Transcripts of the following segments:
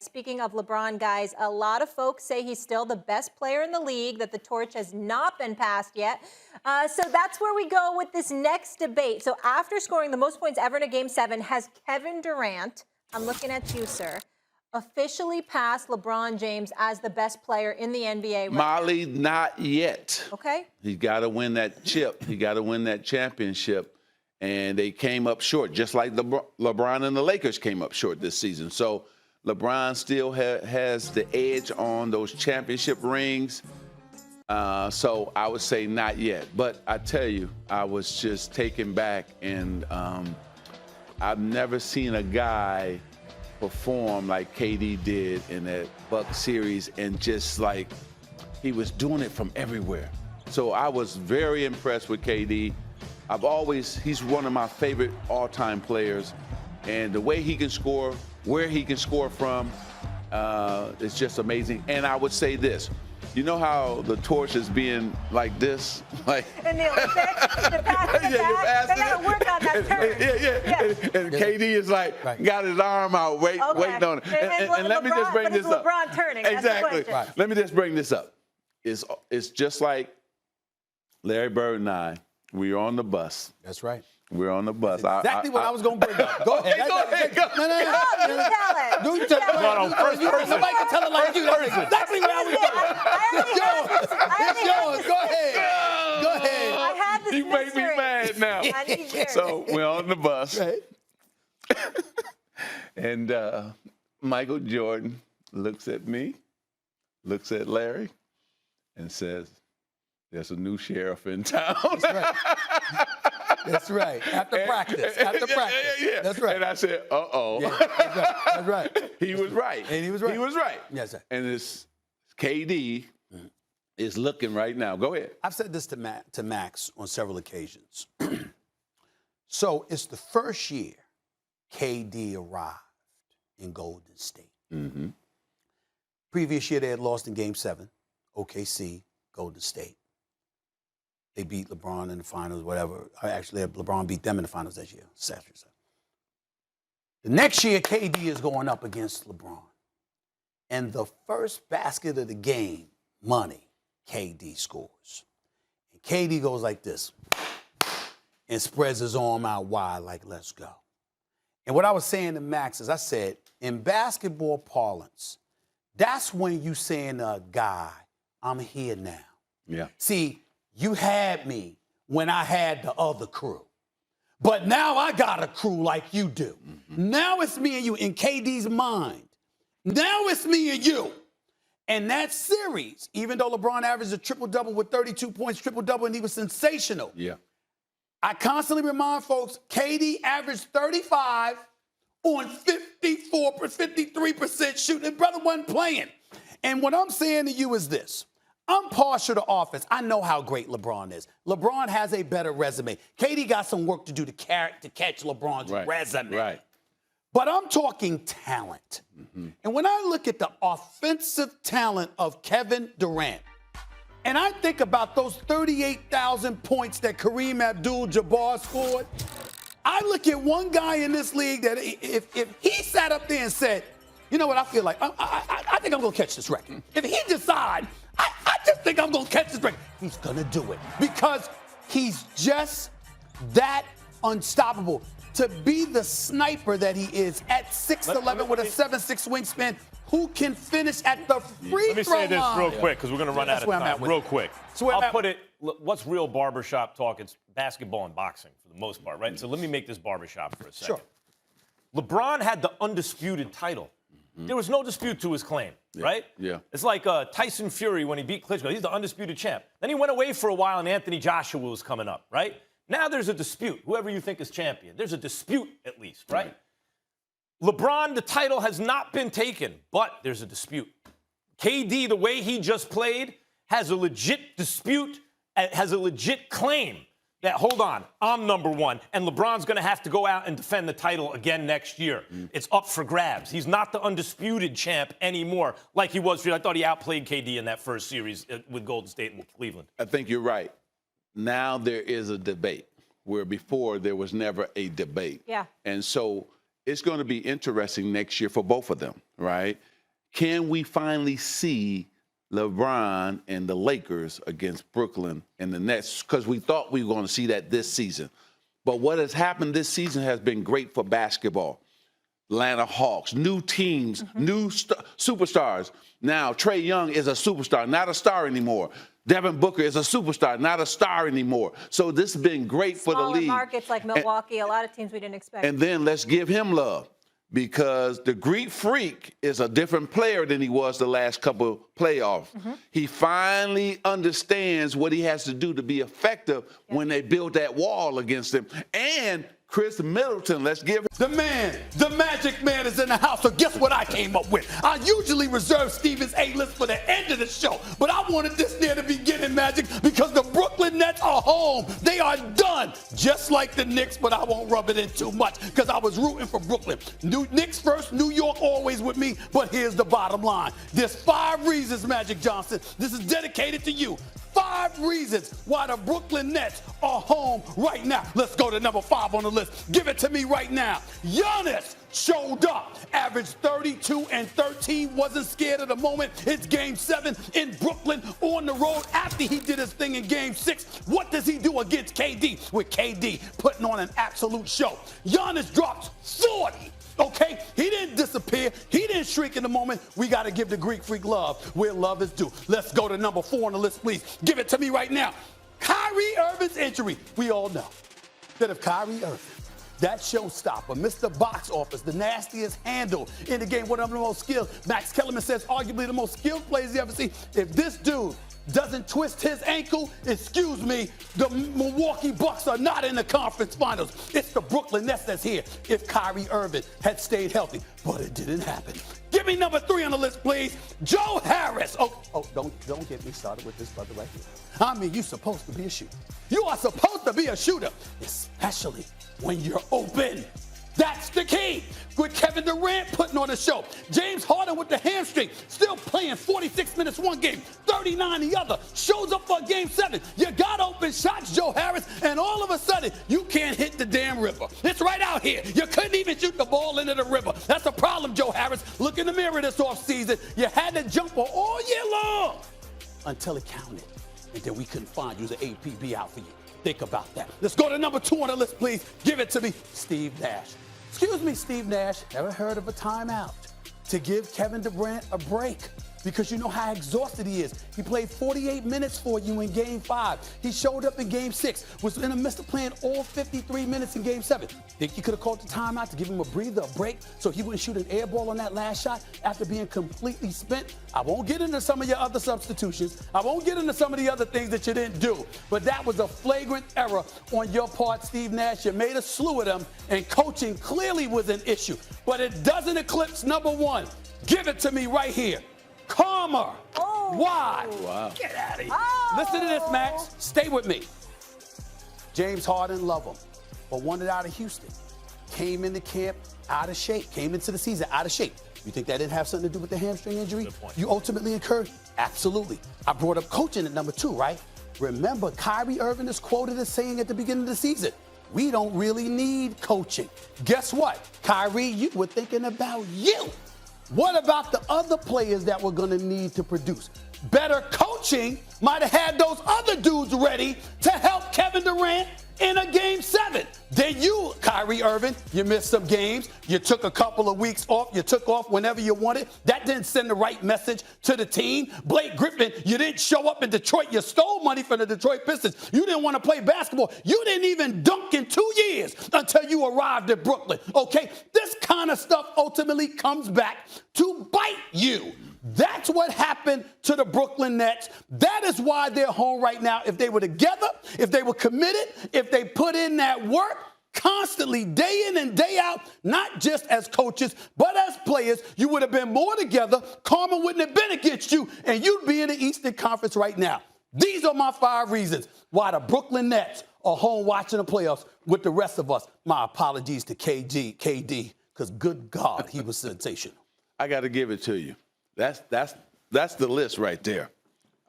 Speaking of LeBron, guys, a lot of folks say he's still the best player in the league, that the torch has not been passed yet. So that's where we go with this next debate. So after scoring the most points ever in a Game 7, has Kevin Durant, I'm looking at you, sir, officially passed LeBron James as the best player in the NBA right Molly, not yet. Okay. He's got to win that chip. He got to win that championship. And they came up short, just like LeBron and the Lakers came up short this season. So LeBron still has the edge on those championship rings. So I would say not yet. But I tell you, I was just taken back. And I've never seen a guy perform like KD did in that Bucks series, and just like he was doing it from everywhere. So I was very impressed with KD. He's one of my favorite all-time players, and the way he can score, where he can score from, is just amazing. And I would say this, you know how the torch is being like this? Like in the Olympics, the passing they got to work on that turn. Yeah. And KD is like, got his arm out, waiting on it. And let me just bring this up. LeBron turning. Exactly. Let me just bring this up. It's just like Larry Bird and I, we were on the bus. That's right. We're on the bus. That's exactly what I was going to bring up. Go ahead. Go ahead. No. You tell it. Nobody can tell it like you. That's exactly what I was doing. It's yours. Go ahead. I had this You make me mad now. So we're on the bus. Right. And Michael Jordan looks at me, looks at Larry, and says, "There's a new sheriff in town." That's right. That's right. After practice. Yeah. That's right. And I said, uh-oh. Yeah, that's right. He was right. And he was right. He was right. Yes, sir. And this KD is looking right now. Go ahead. I've said this to Max on several occasions. So it's the first year KD arrived in Golden State. Mm-hmm. Previous year, they had lost in Game 7, OKC, Golden State. They beat LeBron in the finals, whatever. Actually, LeBron beat them in the finals that year. The next year, KD is going up against LeBron. And the first basket of the game, money, KD scores. And KD goes like this and spreads his arm out wide like, let's go. And what I was saying to Max is I said, in basketball parlance, that's when you saying to a guy, I'm here now. Yeah. See, you had me when I had the other crew. But now I got a crew like you do. Mm-hmm. Now it's me and you in KD's mind. Now it's me and you. And that series, even though LeBron averaged a triple-double with 32 points, triple-double, and he was sensational. Yeah. I constantly remind folks, KD averaged 35 on 53% shooting. Brother wasn't playing. And what I'm saying to you is this. I'm partial to offense. I know how great LeBron is. LeBron has a better resume. KD got some work to do to catch LeBron's resume. Right. But I'm talking talent. Mm-hmm. And when I look at the offensive talent of Kevin Durant, and I think about those 38,000 points that Kareem Abdul-Jabbar scored, I look at one guy in this league that if he sat up there and said, you know what, I feel like, I think I'm going to catch this record. If he decide, I just think I'm going to catch this record, he's going to do it. Because he's just that unstoppable. To be the sniper that he is at 6'11" with a 7'6" wingspan, who can finish at the free throw line. Let me say this real quick, because we're going to run out of time. Real quick. I'll put it, what's real barbershop talk? It's basketball and boxing for the most part, right? So let me make this barbershop for a second. Sure. LeBron had the undisputed title. There was no dispute to his claim, right? Yeah. It's like Tyson Fury when he beat Klitschko. He's the undisputed champ. Then he went away for a while, and Anthony Joshua was coming up, right? Now there's a dispute. Whoever you think is champion, there's a dispute at least, right? LeBron, the title has not been taken, but there's a dispute. KD, the way he just played, has a legit dispute, has a legit claim that, hold on, I'm number one, and LeBron's going to have to go out and defend the title again next year. It's up for grabs. He's not the undisputed champ anymore like he was. I thought he outplayed KD in that first series with Golden State and Cleveland. I think you're right. Now there is a debate where before there was never a debate. Yeah. And so it's going to be interesting next year for both of them, right? Can we finally see LeBron and the Lakers against Brooklyn and the Nets? Because we thought we were going to see that this season. But what has happened this season has been great for basketball. Atlanta Hawks, new teams, new superstars. Now, Trae Young is a superstar, not a star anymore. Devin Booker is a superstar, not a star anymore. So this has been great for the league. Markets like Milwaukee, a lot of teams we didn't expect. And then let's give him love, because the Greek Freak is a different player than he was the last couple playoffs. He finally understands what he has to do to be effective when they build that wall against him. And Chris Middleton, let's give the man, the magic man is in the house. So guess what I came up with? I usually reserve Steven's A-list for the end of the show, but I wanted this near the beginning, Magic, because the Brooklyn Nets are home. They are done, just like the Knicks, but I won't rub it in too much because I was rooting for Brooklyn. Knicks first, New York always with me, but here's the bottom line. There's 5 reasons, Magic Johnson. This is dedicated to you. 5 reasons why the Brooklyn Nets are home right now. Let's go to number 5 on the list. Give it to me right now. Giannis showed up, averaged 32 and 13, wasn't scared of the moment. It's game 7 in Brooklyn on the road after he did his thing in game 6. What does he do against KD? With KD putting on an absolute show. Giannis drops 40. Okay, he didn't disappear. He didn't shrink in the moment. We got to give the Greek Freak love where love is due. Let's go to number 4 on the list, please. Give it to me right now. Kyrie Irving's injury. We all know that if Kyrie Irving, that showstopper, Mr. Box Office, the nastiest handle in the game, one of the most skilled, Max Kellerman says arguably the most skilled players you ever see. If this dude doesn't twist his ankle, excuse me, the Milwaukee Bucks are not in the conference finals. It's the Brooklyn Nets that's here if Kyrie Irving had stayed healthy, but it didn't happen. Give me number 3 on the list, please. Joe Harris. Don't get me started with this brother right here. I mean, you're supposed to be a shooter. You are supposed to be a shooter, especially when you're open. That's the key. With Kevin Durant putting on the show. James Harden with the hamstring, still playing 46 minutes one game, 39 the other. Shows up for game 7. You got open shots, Joe Harris, and all of a sudden, you can't hit the damn river. It's right out here. You couldn't even shoot the ball into the river. That's a problem, Joe Harris. Look in the mirror this offseason. You had the jumper all year long until it counted. And then we couldn't find you. The APB out for you. Think about that. Let's go to number 2 on the list, please. Give it to me, Steve Nash. Excuse me, Steve Nash, ever heard of a timeout to give Kevin Durant a break? Because you know how exhausted he is. He played 48 minutes for you in game 5. He showed up in game 6, was in the midst of playing all 53 minutes in game 7. Think you could have called the timeout to give him a breather, a break, so he wouldn't shoot an air ball on that last shot after being completely spent? I won't get into some of your other substitutions. I won't get into some of the other things that you didn't do. But that was a flagrant error on your part, Steve Nash. You made a slew of them, and coaching clearly was an issue. But it doesn't eclipse number 1. Give it to me right here. Karma. Oh. Why? Wow. Get out of here. Oh. Listen to this, Max. Stay with me. James Harden, love him, but wanted out of Houston. Came into camp out of shape. Came into the season out of shape. You think that didn't have something to do with the hamstring injury? Good point. You ultimately incurred? Absolutely. I brought up coaching at number 2, right? Remember, Kyrie Irving is quoted as saying at the beginning of the season, we don't really need coaching. Guess what? Kyrie, you were thinking about you. What about the other players that we're going to need to produce? Better coaching might have had those other dudes ready to help Kevin Durant in a game 7. Then you, Kyrie Irving, you missed some games. You took a couple of weeks off. You took off whenever you wanted. That didn't send the right message to the team. Blake Griffin, you didn't show up in Detroit. You stole money from the Detroit Pistons. You didn't want to play basketball. You didn't even dunk in 2 years until you arrived at Brooklyn. Okay? This kind of stuff ultimately comes back to bite you. That's what happened to the Brooklyn Nets. That is why they're home right now. If they were together, if they were committed, if they put in that work constantly, day in and day out, not just as coaches, but as players, you would have been more together. Karma wouldn't have been against you, and you'd be in the Eastern Conference right now. These are my 5 reasons why the Brooklyn Nets are home watching the playoffs with the rest of us. My apologies to KD, because good God, he was sensational. I got to give it to you. That's the list right there.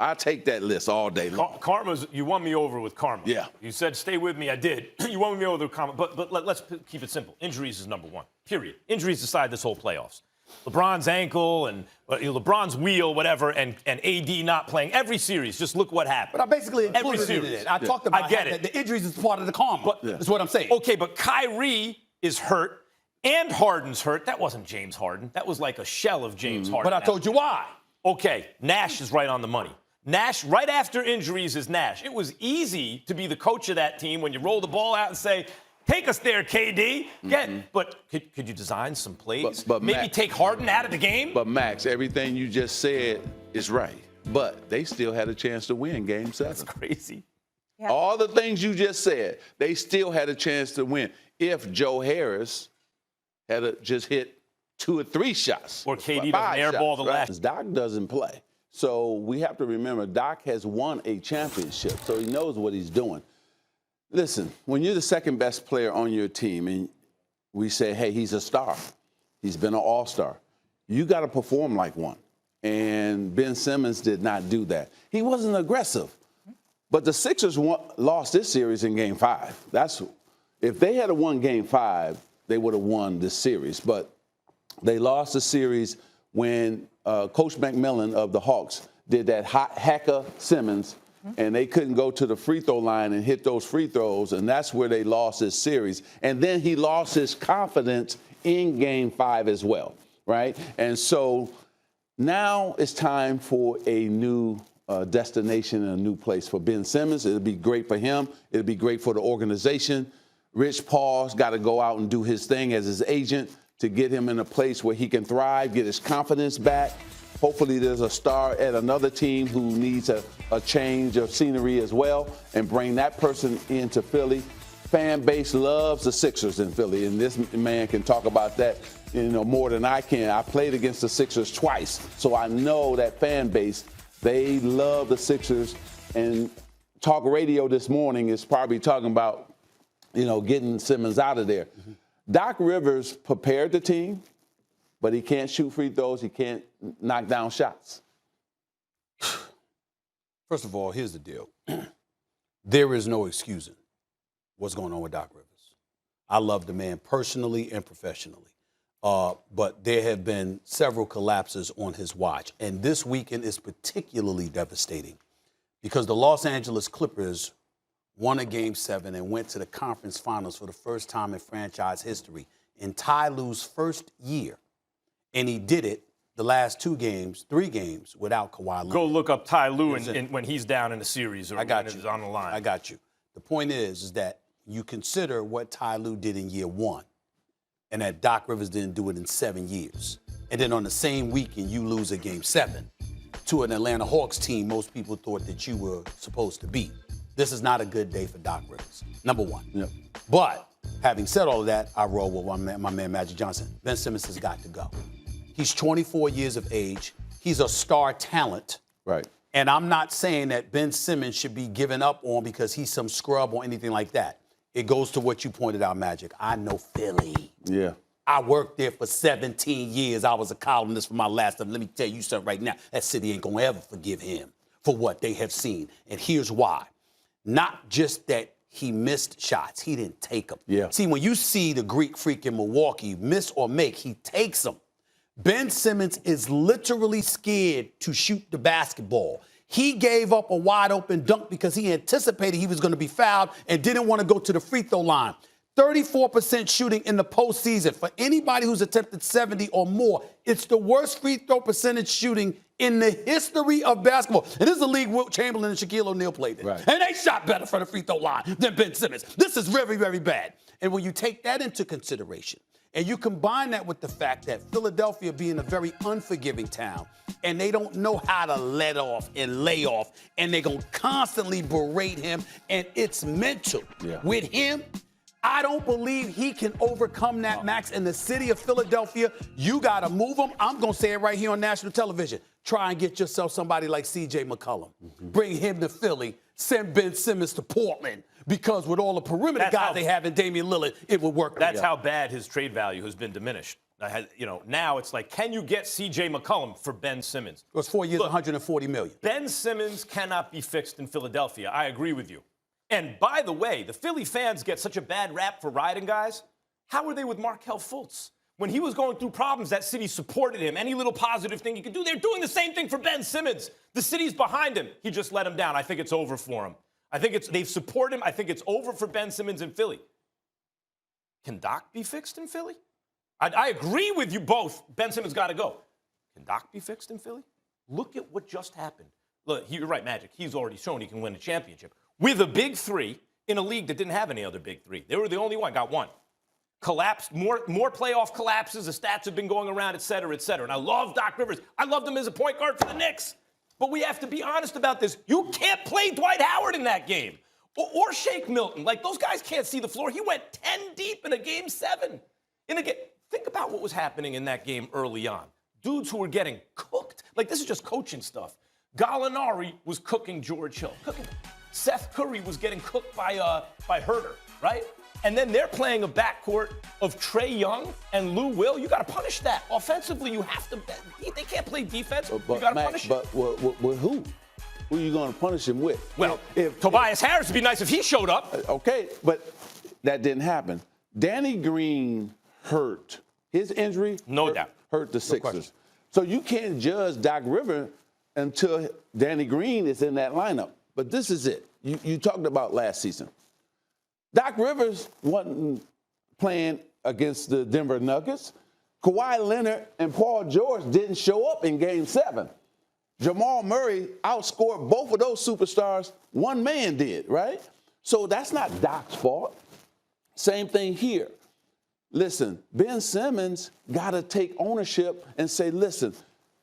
I take that list all day long. Karma's, you won me over with karma. Yeah. You said, stay with me. I did. You won me over with karma. But let's keep it simple. Injuries is number one, period. Injuries decide this whole playoffs. LeBron's ankle and LeBron's wheel, whatever, and AD not playing every series. Just look what happened. But I basically included every it in series. it. I talked about I get how it. the injuries is part of the karma. That's what I'm saying. Okay, but Kyrie is hurt and Harden's hurt. That wasn't James Harden. That was like a shell of James Harden. But I told you why. Okay, Nash is right on the money. Nash, right after injuries, is Nash. It was easy to be the coach of that team when you roll the ball out and say, take us there, KD. But could you design some plays? But maybe Max, take Harden out of the game? But, Max, everything you just said is right. But they still had a chance to win Game 7. That's crazy. Yeah. All the things you just said, they still had a chance to win if Joe Harris had just hit 2 or 3 shots. Or KD doesn't airball the last. Doc doesn't play. So we have to remember, Doc has won a championship, so he knows what he's doing. Listen, when you're the second best player on your team and we say, hey, he's a star, he's been an all-star, you got to perform like one. And Ben Simmons did not do that. He wasn't aggressive. But the Sixers lost this series in Game 5. If they had won Game 5, they would have won this series. But they lost the series when Coach McMillan of the Hawks did that hacker Simmons, and they couldn't go to the free throw line and hit those free throws, and that's where they lost this series. And then he lost his confidence in Game 5 as well, right? And so now it's time for a new destination and a new place for Ben Simmons. It'll be great for him. It'll be great for the organization. Rich Paul's got to go out and do his thing as his agent to get him in a place where he can thrive, get his confidence back. Hopefully there's a star at another team who needs a change of scenery as well, and bring that person into Philly. Fan base loves the Sixers in Philly, and this man can talk about that more than I can. I played against the Sixers twice, so I know that fan base. They love the Sixers, and talk radio this morning is probably talking about getting Simmons out of there. Doc Rivers prepared the team, but he can't shoot free throws. He can't knock down shots. First of all, here's the deal. There is no excusing what's going on with Doc Rivers. I love the man personally and professionally. But there have been several collapses on his watch. And this weekend is particularly devastating because the Los Angeles Clippers won a Game 7 and went to the conference finals for the first time in franchise history in Ty Lue's first year. And he did it the last 3 games without Kawhi Leonard. Go look up Ty Lue when he's down in the series or I got when you. it's on the line. I got you. The point is that you consider what Ty Lue did in year 1 and that Doc Rivers didn't do it in 7 years. And then on the same weekend, you lose a Game 7 to an Atlanta Hawks team most people thought that you were supposed to beat. This is not a good day for Doc Rivers, number one. Yep. But having said all of that, I roll with my man Magic Johnson. Ben Simmons has got to go. He's 24 years of age. He's a star talent. Right. And I'm not saying that Ben Simmons should be given up on because he's some scrub or anything like that. It goes to what you pointed out, Magic. I know Philly. Yeah. I worked there for 17 years. I was a columnist for my last time. Let me tell you something right now. That city ain't going to ever forgive him for what they have seen. And here's why. Not just that he missed shots. He didn't take them. Yeah. See, when you see the Greek freak in Milwaukee miss or make, he takes them. Ben Simmons is literally scared to shoot the basketball. He gave up a wide open dunk because he anticipated he was going to be fouled and didn't want to go to the free throw line. 34% shooting in the postseason. For anybody who's attempted 70 or more, it's the worst free throw percentage shooting in the history of basketball. And this is a league Wilt Chamberlain and Shaquille O'Neal played in. Right. And they shot better for the free throw line than Ben Simmons. This is very, very bad. And when you take that into consideration, and you combine that with the fact that Philadelphia being a very unforgiving town, and they don't know how to let off and lay off, and they're going to constantly berate him, and it's mental. Yeah. With him, I don't believe he can overcome that, Max. In the city of Philadelphia, you got to move him. I'm going to say it right here on national television. Try and get yourself somebody like C.J. McCollum. Bring him to Philly. Send Ben Simmons to Portland. Because with all the perimeter guys they have in Damian Lillard, it would work. That's how bad his trade value has been diminished. Now it's like, can you get C.J. McCollum for Ben Simmons? It was 4 years, Look, $140 million. Ben Simmons cannot be fixed in Philadelphia. I agree with you. And by the way, the Philly fans get such a bad rap for riding guys. How were they with Markelle Fultz? When he was going through problems, that city supported him. Any little positive thing he could do, they're doing the same thing for Ben Simmons. The city's behind him. He just let him down. I think it's over for him. They've supported him. I think it's over for Ben Simmons in Philly. Can Doc be fixed in Philly? I agree with you both. Ben Simmons got to go. Can Doc be fixed in Philly? Look at what just happened. Look, you're right, Magic. He's already shown he can win a championship with a big three in a league that didn't have any other big three. They were the only one, got one. Collapsed, more playoff collapses. The stats have been going around, et cetera, et cetera. And I love Doc Rivers. I loved him as a point guard for the Knicks. But we have to be honest about this. You can't play Dwight Howard in that game or Shake Milton. Like, those guys can't see the floor. He went 10 deep in a game 7. Think about what was happening in that game early on. Dudes who were getting cooked. Like, this is just coaching stuff. Gallinari was cooking George Hill. Seth Curry was getting cooked by Herter, right? And then they're playing a backcourt of Trae Young and Lou Will. You got to punish that. Offensively, you have to. They can't play defense. You got to punish it. But with who? Who are you going to punish him with? Well, Tobias Harris would be nice if he showed up. Okay, but that didn't happen. Danny Green hurt. His injury hurt the Sixers. So you can't judge Doc Rivers until Danny Green is in that lineup. But this is it. You talked about last season. Doc Rivers wasn't playing against the Denver Nuggets. Kawhi Leonard and Paul George didn't show up in Game 7. Jamal Murray outscored both of those superstars. One man did, right? So that's not Doc's fault. Same thing here. Listen, Ben Simmons got to take ownership and say, listen,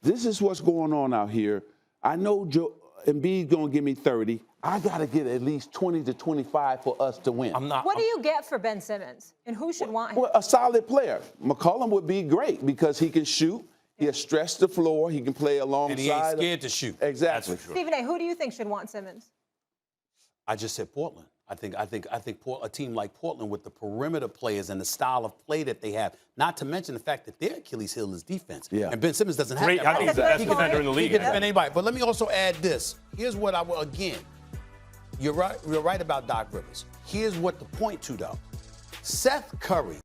this is what's going on out here. I know Embiid's going to give me 30. I got to get at least 20 to 25 for us to win. What do you get for Ben Simmons? And who should want him? Well, a solid player. McCollum would be great because he can shoot. He'll stretch the floor. He can play alongside. And he ain't scared to shoot. Exactly. Stephen A., who do you think should want Simmons? I just said Portland. I think a team like Portland with the perimeter players and the style of play that they have, not to mention the fact that their Achilles heel is defense. Yeah. And Ben Simmons doesn't have Great, that. I think he's the best defender in the league. He can defend anybody. But let me also add this. Here's what I will, again, you're right about Doc Rivers. Here's what to point to, though. Seth Curry